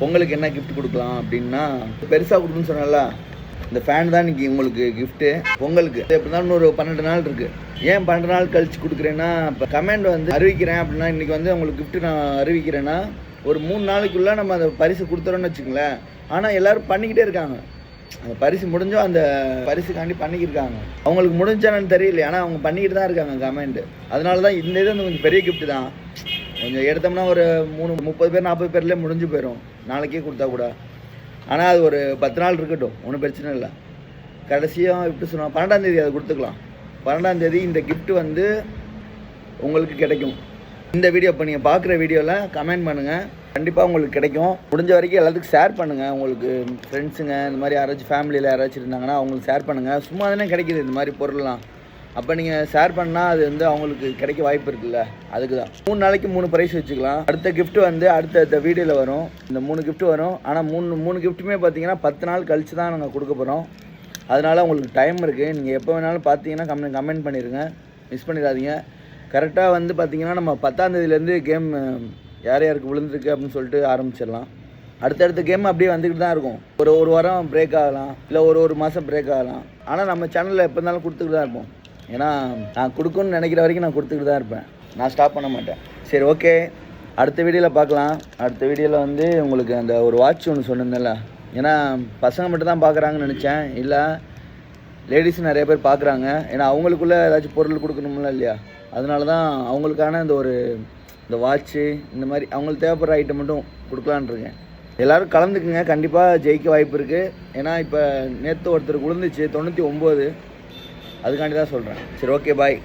பொங்கலுக்கு என்ன கிஃப்ட் கொடுக்கலாம் அப்படின்னா பெருசாக கொடுக்குன்னு சொன்னால இந்த ஃபேன் தான் இன்றைக்கி உங்களுக்கு கிஃப்ட்டு பொங்கலுக்கு. எப்படி தான் இன்னொரு 12 நாள் இருக்குது. ஏன் 12 நாள் கழிச்சு கொடுக்குறேன்னா, இப்போ கமெண்ட் வந்து அறிவிக்கிறேன் அப்படின்னா இன்றைக்கி வந்து உங்களுக்கு கிஃப்ட்டு நான் அறிவிக்கிறேன்னா ஒரு 3 நாளைக்குள்ளே நம்ம அந்த பரிசு கொடுத்துறோன்னு வச்சுங்களேன். ஆனால் எல்லோரும் பண்ணிக்கிட்டே இருக்காங்க. அந்த பரிசு முடிஞ்சோ அந்த பரிசுக்காண்டி பண்ணிக்கிருக்காங்க. அவங்களுக்கு முடிஞ்சானு தெரியல, ஆனால் அவங்க பண்ணிக்கிட்டு தான் இருக்காங்க கமெண்ட். அதனால தான் இந்த இது வந்து கொஞ்சம் பெரிய கிஃப்ட்டு தான். கொஞ்சம் எடுத்தோம்னா ஒரு 30 பேர் 40 பேர்லேயே முடிஞ்சு போயிடும் நாளைக்கே கொடுத்தா கூட. ஆனால் அது ஒரு 10 நாள் இருக்கட்டும், ஒன்றும் பிரச்சனை இல்லை. கடைசியாக எப்படி சொன்னால் 12ஆம் தேதி அதை கொடுத்துக்கலாம். 12ஆம் தேதி இந்த கிஃப்ட்டு வந்து உங்களுக்கு கிடைக்கும். இந்த வீடியோ இப்போ நீங்கள் பார்க்குற வீடியோவில் கமெண்ட் பண்ணுங்கள், கண்டிப்பாக உங்களுக்கு கிடைக்கும். முடிஞ்ச வரைக்கும் எல்லாத்துக்கும் ஷேர் பண்ணுங்கள். உங்களுக்கு ஃப்ரெண்ட்ஸுங்க இந்த மாதிரி யாராச்சும் ஃபேமிலியில் யாராச்சும் இருந்தாங்கன்னா அவங்களுக்கு ஷேர் பண்ணுங்கள். சும்மா தானே கிடைக்கிது இந்த மாதிரி பொருள்லாம். அப்போ நீங்கள் ஷேர் பண்ணால் அது வந்து அவங்களுக்கு கிடைக்க வாய்ப்பு இருக்குல்ல, அதுக்கு தான். 3 நாளைக்கு 3 ப்ரைஸ் வச்சுக்கலாம். அடுத்த கிஃப்ட்டு வந்து அடுத்த வீடியோவில் வரும். இந்த 3 கிஃப்ட்டு வரும். ஆனால் 3 கிஃப்ட்டுமே பார்த்தீங்கன்னா 10 நாள் கழித்து தான் நாங்கள் கொடுக்க போகிறோம். அதனால் உங்களுக்கு டைம் இருக்குது. நீங்கள் எப்போ வேணாலும் பார்த்தீங்கன்னா கமெண்ட் பண்ணிடுங்க, மிஸ் பண்ணிடாதீங்க. கரெக்டாக வந்து பார்த்தீங்கன்னா நம்ம 10ஆம் தேதியிலேருந்து கேம் யார் யாருக்கு விழுந்துருக்கு அப்படின்னு சொல்லிட்டு ஆரம்பிச்சிடலாம். அடுத்தடுத்த கேம் அப்படியே வந்துக்கிட்டு தான் இருக்கும். ஒரு வாரம் பிரேக் ஆகலாம், இல்லை ஒரு மாதம் பிரேக் ஆகலாம். ஆனால் நம்ம சேனலில் எப்போ இருந்தாலும் கொடுத்துக்கிட்டு தான் இருப்போம். ஏன்னா நான் கொடுக்கணும்னு நினைக்கிற வரைக்கும் நான் கொடுத்துக்கிட்டு தான் இருப்பேன். நான் ஸ்டாப் பண்ண மாட்டேன். சரி, ஓகே, அடுத்த வீடியோவில் பார்க்கலாம். அடுத்த வீடியோவில் வந்து உங்களுக்கு அந்த ஒரு வாட்ச் ஒன்று சொன்னேன்ல. ஏன்னா பசங்க மட்டும் தான் பார்க்குறாங்கன்னு நினச்சேன். இல்லை, லேடிஸ் நிறைய பேர் பார்க்குறாங்க. ஏன்னா அவங்களுக்குள்ளே ஏதாச்சும் பொருள் கொடுக்கணும்ல இல்லையா, அதனால தான் அவங்களுக்கான இந்த வாட்ச்சு இந்த மாதிரி அவங்களுக்கு தேவைப்படுற ஐட்டம் மட்டும் கொடுக்கலான்னு இருக்கேன். எல்லோரும் கலந்துக்குங்க, கண்டிப்பாக ஜெயிக்க வாய்ப்பு இருக்குது. ஏன்னா இப்போ நேற்று ஒருத்தருக்கு விழுந்துச்சு 99, அதுக்காண்டி தான் சொல்கிறேன். சரி, ஓகே, பாய்.